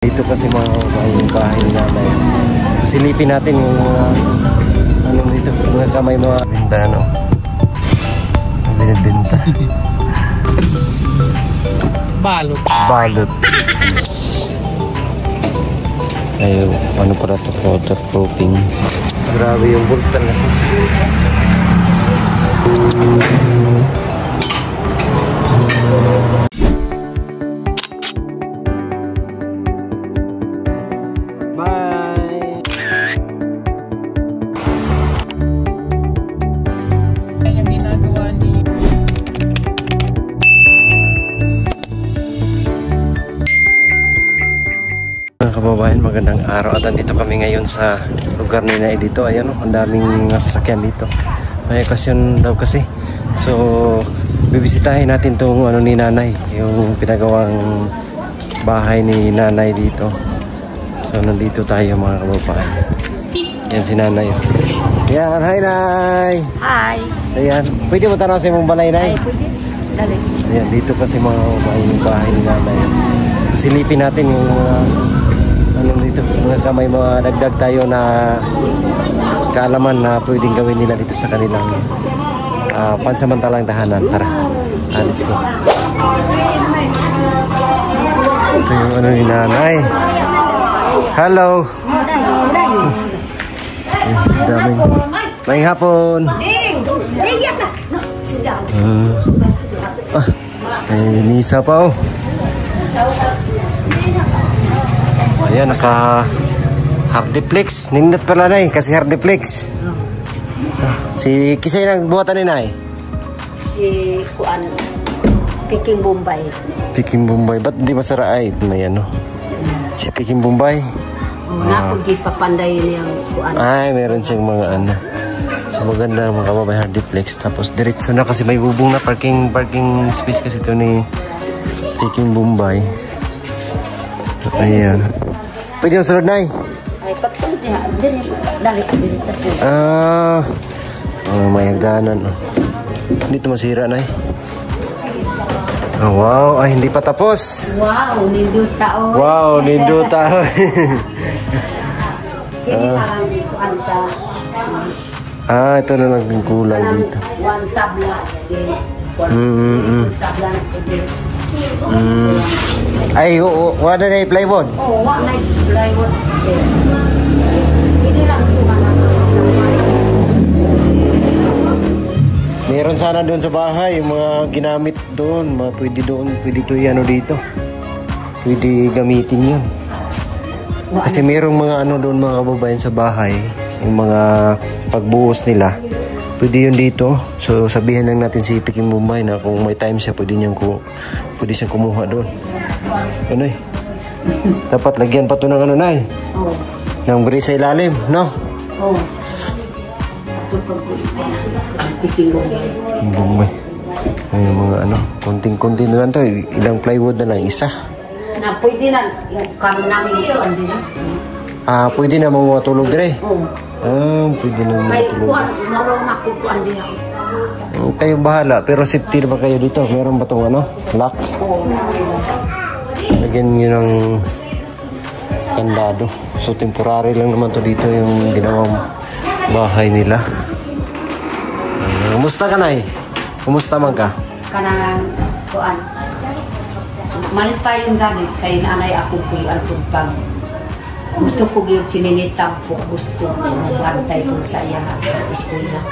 Dito kasi mga bahay ni nanay. Silipin natin yung mga ano dito, mga kamay mga bintano. Binibenta. Balot. Balot. Ay, ano pala ito? Waterproofing. Grabe yung bultan na. Kababayan, magandang araw at andito kami ngayon sa lugar ni Nay dito. Ayan, ang daming sasakyan dito. May okasyon daw kasi. So, bibisitahin natin tong ano ni nanay, yung pinagawang bahay ni nanay dito. So, nandito tayo mga kababayan. Yan si nanay. Yan, hi Nay! Hi! Ayan, pwede mo tanaw sa imong balay, Nay? Ay, pwede. Dali. Ayan, dito kasi mga kababayan yung bahay ni nanay. Silipin natin yung ano dito, mga kamay mga dagdag tayo na kaalaman na pwedeng gawin nila dito sa kanilang pansamantalang tahanan. Tara, let's go. Ito yung ano ni nanay. Hello. Daming may hapon. May misa pa oh. Ayan, naka hardiplex. Nindot pala na eh, kasi hardiplex. Si kisay nagbuhatan ni Nay? Si Kuan, Peking Bombay. Peking Bombay, ba't di masara ay? May ano? Si Peking Bombay? Nakundi papanday niyang Kuan. Ay, meron siyang mga ano. So maganda mga kababay, hardiplex. Tapos diretso na kasi may bubong na parking space kasi ito ni Peking Bombay. Ayan. Pwede yung sunod, Nay? Ay, pagsunod niya, dali kasi. May hagdanan. Hindi ito masira, Nay. Oh, wow, ay hindi pa tapos. Wow, ninduta o. Wow, ninduta o. Kini parang Kuan sa... ito na naging kulang dito. One tabla. Tabla na pwede. Ay, wala na yung plywood? Oo, wala na yung plywood. Hindi lang ito. Meron sana doon sa bahay, yung mga ginamit doon. Pwede doon, pwede ito ano dito. Pwede gamitin yun. Kasi merong mga ano doon mga kababayan sa bahay. Yung mga pagbuhos nila. Pwede yun dito. So sabihin lang natin si Peking Bombay na kung may time siya, pwede siyang kumuha doon. Ano eh? Dapat lagyan pa ito ng ano, Nay? Oo. Ng bris sa ilalim, no? Oo. Peking Bombay. Ay, yung mga ano, konting-konti na lang to. Ilang plywood na lang, isa. Na pwede na, yung kamo namin ito, andi na. Pwede na mga tulog dire. Oo. Pwede na mga May tulog. kuhan, naroon ako ito, andi na. Kayong bahala, pero safety na ba kayo dito? Meron ba itong ano? Lock? Oo. Lagyan nyo ng kandado. So temporary lang naman to dito yung ginawang bahay nila. Kumusta ka, Nay? Kumusta man ka? Kanang kuhan. Malit pa yung gamit, kay nanay ako po yung pag gusto ko yung sininitang po, gusto ko magpantay ko sa iya eskwela.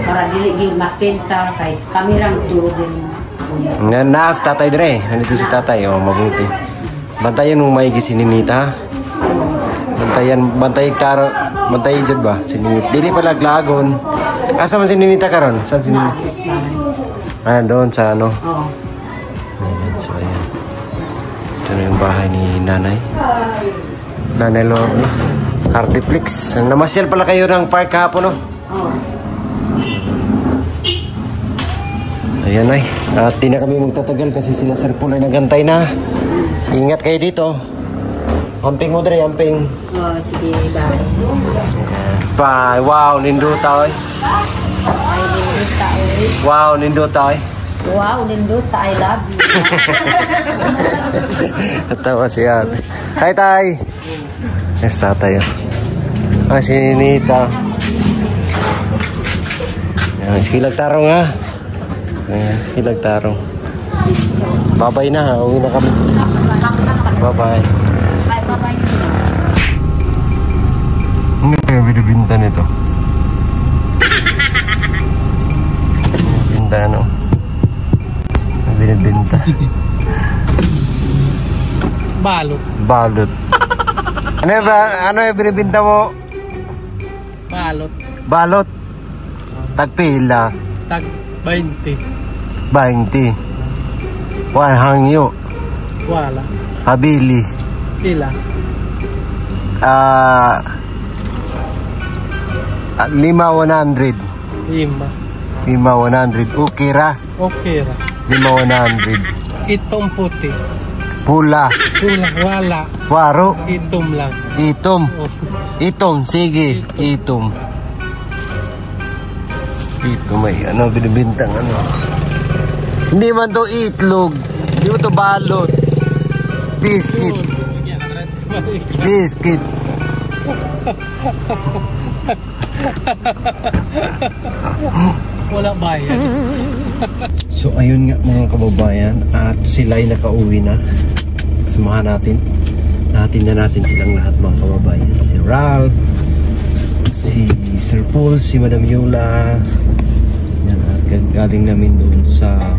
Para dili yung matenta, kahit kamerang turo din. Naas tatay dire. Nandito si tatay. Mabuti. Bantayan mong maigi si Ninita. Bantayan dyan ba? Si Ninita. Dili pala glagon. Asa man si Ninita karon? Saan si Ninita? Doon sa ano? Oo. Ayan, so ayan. Ito na yung bahay ni nanay. Nanay Lorna. Hardiplex. Namasyal pala kayo ng park kahapon, no? Oo. Ayan ay. At di na kami magtatagal kasi sila Sir Paul ay nagantay na. Ingat kayo dito. Amping mo dre, amping. Oo, sige, bye. Bye. Wow, ninduta oy. Ay, ninduta oy. Wow, ninduta oy. Wow, lindot. I love you. Natawa si ate. Hi, tay. Yes, tayo. Si Ninita. Sige tarong ha. Sige tarong. Bye-bye na ha. Uwi na kami. Bye-bye. Bye-bye. Ano yung binibinta nito? Binibinta ano? Binibinta. Balot. Balot. Ano yung binibinta mo? Balot. Balot. Tagpila. Tag 20. 20. Wala hangyo. Wala. Habili. Pila. 5,100. 5,100. Okay ra. Okay ra. 5,100. Itong puti. Pula. Pula. Wala. Waro. Itom lang. Itom. Oh. Itom. Sige. Itom. Itom may ano binibintang ano. Hindi man to itlog. Hindi man to balot. Biscuit. Biscuit. Wala bayan. So ayun nga mga kababayan, at sila'y nakauwi na. Samahan natin silang lahat mga kababayan. Si Ralph, si Sir Paul, si Madam Yola. Yan, at galing namin doon sa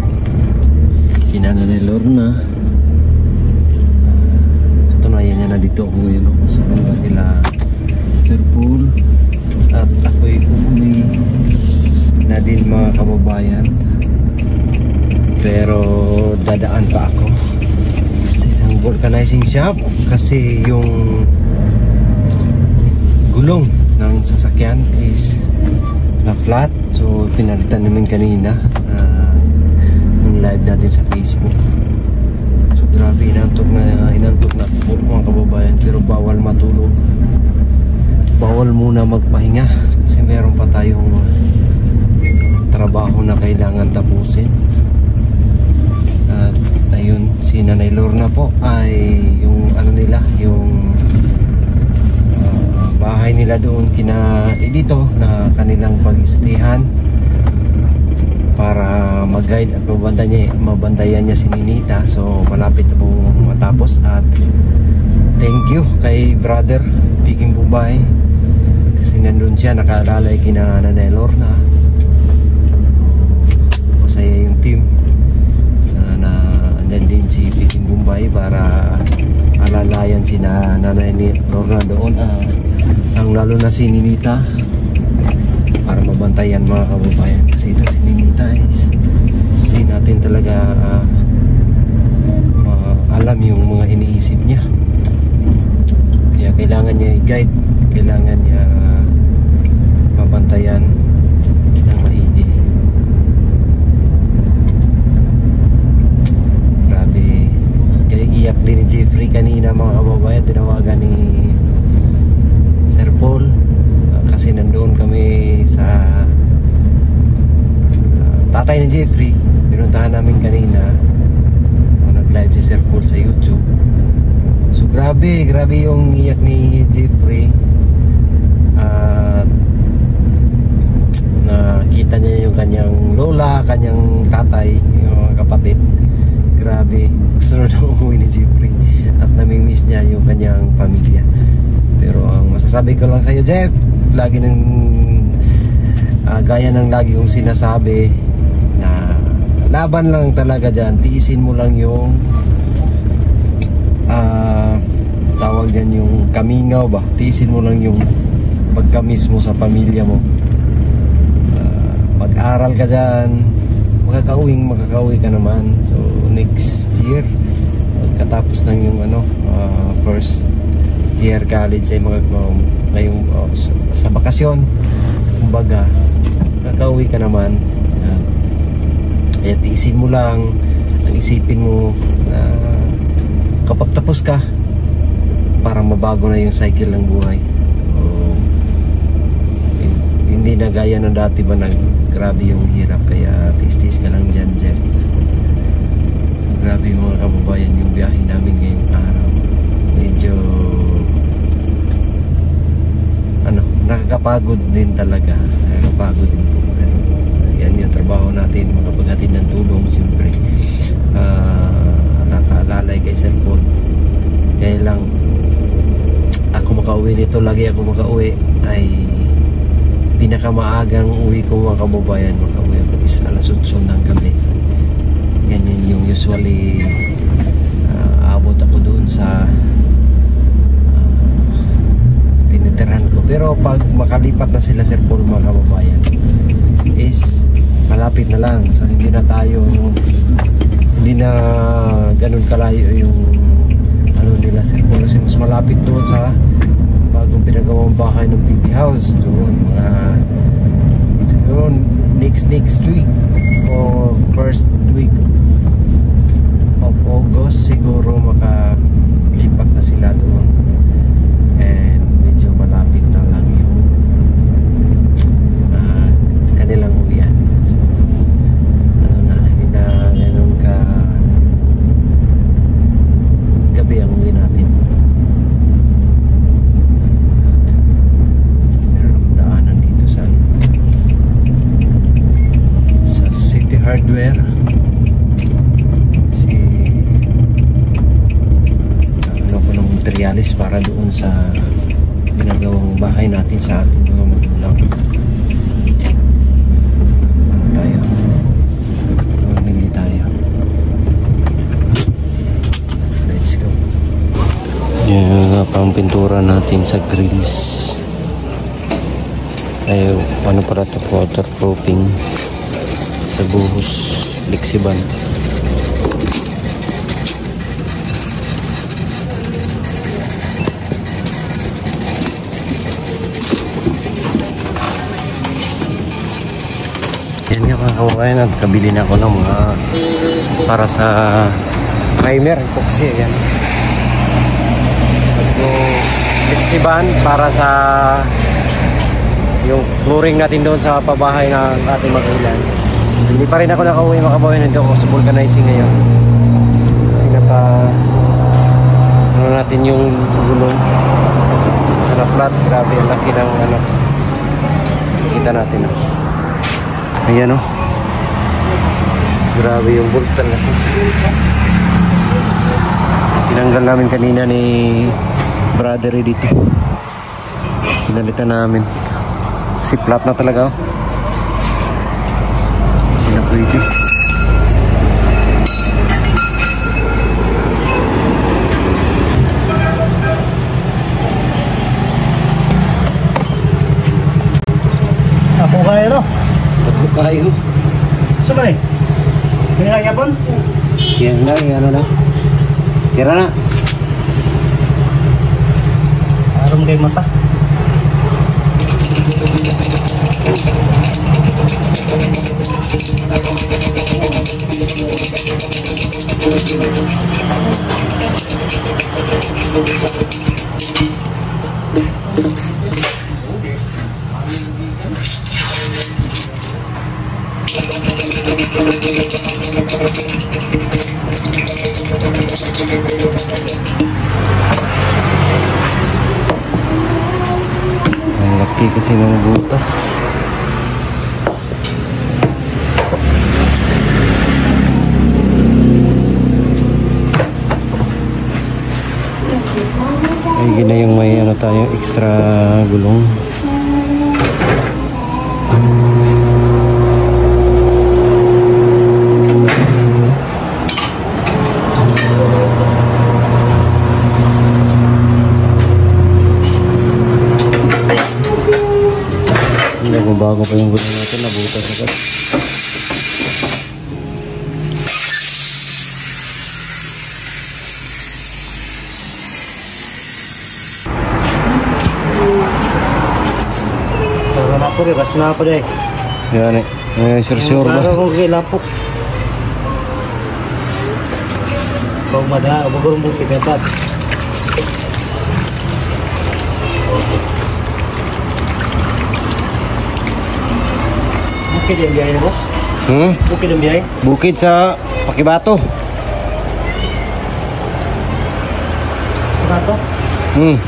Kinanay Lorna. Katunayan niya na dito ako ngayon sa mga sila Sir Paul. At ako'y umuwi na din mga kababayan, pero dadaan pa ako sa isang vulcanizing shop kasi yung gulong ng sasakyan is na flat. So pinalitan namin kanina yung live natin sa Facebook. So grabe, inantok na po mga kababayan, pero bawal matulog, bawal muna magpahinga kasi meron pa tayong trabaho na kailangan tapusin. At ayun, si Nanay Lorna po ay yung ano nila, yung bahay nila doon kina dito na kanilang pag-istihan para mag-guide at mabandayan niya si Ninita. So malapit na po matapos, at thank you kay brother Piking Bubay kasi nandun siya, nakaalalay kina Nanay Lorna. Masaya yung team na andyan din si Piking Bombay para alalayan si Nanay Lorna doon, ang lalo na si Ninita para mabantayan mga kababayan, kasi ito si Ninita is hindi natin talaga alam yung mga iniisip niya, kaya kailangan niya i-guide, kailangan niya mabantayan ng maigi. Iyak din ni Jeffrey kanina mga kababayan, tinawagan ni Sir Paul kasi nandoon kami sa tatay ni Jeffrey. Pinuntahan namin kanina, nag-live si Sir Paul sa YouTube. So grabe yung iyak ni Jeffrey. Nakita niya yung kanyang lola, kanyang tatay, yung mga kapatid. Grabe, gusto na umuwi ni Jeffrey at namimiss niya yung kanyang pamilya. Pero ang masasabi ko lang sa iyo, Jeff, lagi ng gaya ng lagi kong sinasabi na laban lang talaga dyan, tiisin mo lang yung tawag dyan yung kamingaw ba, tiisin mo lang yung pagkamis mo sa pamilya mo. Mag-aral ka dyan, makakauwi ka naman. So next year pagkatapos ng yung first year college ay ngayong sa bakasyon, kumbaga makakauwi ka naman. Kaya tiisin mo lang, ang isipin mo na kapag tapos ka, parang mabago na yung cycle ng buhay. So, yun hindi na gaya ng dati ba grabe yung hirap, kaya tis-tis ka lang dyan. Grabe mga kababayan yung biyahe namin ngayong araw. Medyo nakakapagod din talaga. Nakakapagod din po. Pero yan yung trabaho natin, makapaghatid ng tulong siyempre. Nakaalalay kay Sir Paul. Kaya lang ako makauwi nito, lagi ako makauwi ay pinakamaagang uwi ko mga kababayan. Makauwi ako is alas 8 ng gabi. Ganyan yung usually abot ako doon sa tinitirahan ko. Pero pag makalipat na sila Sir Paul mga kababayan is malapit na lang. So hindi na ganun kalayo yung nila Sir Paul, kasi mas malapit doon sa bagong pinagawang bahay ng PB House doon. Siguro next week o first week of August siguro makalipat na sila doon, and medyo malapit na lang yung kanilang uwian. So hindi na ganun ka gabi ang uwi natin. Meron daanan dito sa City Hardware. Ng materialis para doon sa ginagawang bahay natin sa ating mga magulang. Mamili tayo. Let's go. Yan pang pintura natin sa grills. Ay, ano para ito? Waterproofing sa buhos, flexiban. Yan nga mga kawain, nagkabili na ako ng mga para sa primer, epoxy. Yan. Flexiban para sa yung flooring natin doon sa pabahay ng ating magulang. Hindi pa rin ako nakauwi mga kawain, hindi ako sa vulcanizing ngayon. So natin yung gulong na flat. Grabe ang laki ng kita natin. Ayan grabe yung bolt talaga. Tinanggal namin kanina ni brother dito. Sinalitan namin. Si flat na talaga. Hindi na pwede. Ako kaya Kayo. Saan ba Kaya yapon? Yan na. Tira na. Aram kay mata. Ang laki kasi ng butas. Ay, gina yung may tayong extra gulong. Bago pa yung gulong natin, nabutas agad. Wala po rin, basta na po deh. Yan sure ba? Parang kung kilapok. Kung mada, bagurong mong kipetat. Bukid yung biyahe, boss. Bukid yung biyahe. Bukid sa Pakibato. Ano to?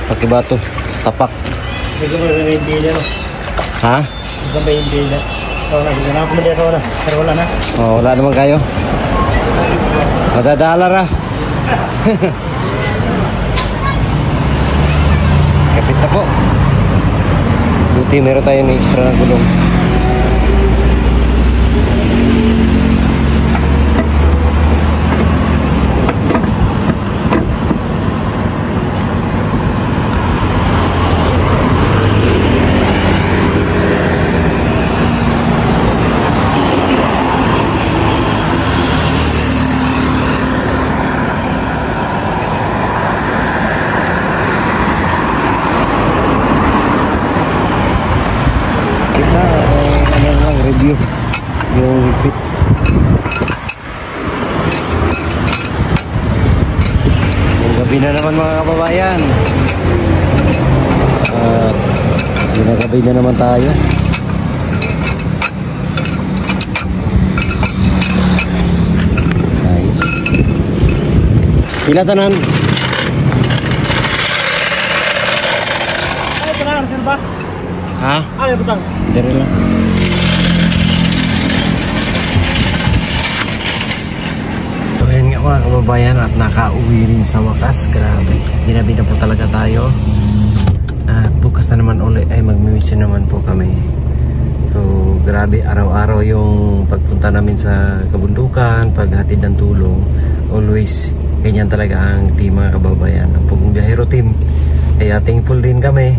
Pakibato. Tapak. Hindi ko may bila, no? Ha? Hindi ko may bila. Sauna, hindi na ako mali sa sauna. Pero wala na. Oh, wala naman kayo. Madadala ra. Kapit na po. Buti meron tayong extra na gulong. Review yung higpit. Gabi na naman mga kababayan. Ginagabi na naman tayo. Nice. Pila tanan? Ay, tenang, sir ba? Ha? Ay, butang. Dari lang. Ayan nga mga kababayan, at nakauwi rin sa wakas. Grabe, ginabi na po talaga tayo. At bukas na naman ulit ay magmi-mission naman po kami. So grabe, araw-araw yung pagpunta namin sa kabundukan, paghatid ng tulong. Always ganyan talaga ang team mga kababayan. Ang Pugong Biyahero team. Kaya thankful din kami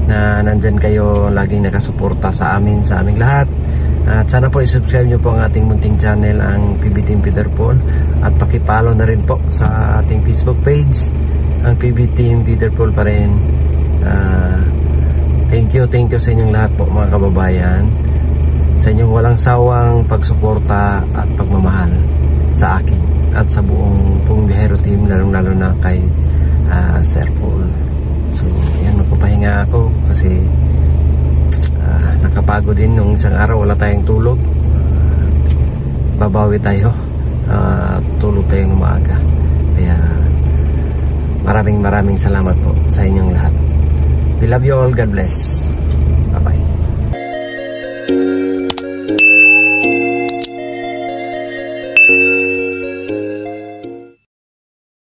na nandyan kayo laging nakasuporta sa aming lahat. At sana po i-subscribe nyo po ang ating munting channel, ang PB Team Peter Paul. At pakipollow na rin po sa ating Facebook page, ang PB Team Peter Paul pa rin. Thank you sa inyong lahat po mga kababayan, sa inyong walang sawang pagsuporta at pagmamahal sa akin at sa buong Pugong Biyahero team, lalong-lalo na kay Sir Paul. So yan, magpapahinga ako kasi nakapagod din nung isang araw, wala tayong tulog. Babawi tayo, tulog tayong umaga. Kaya maraming salamat po sa inyong lahat. We love you all. God bless.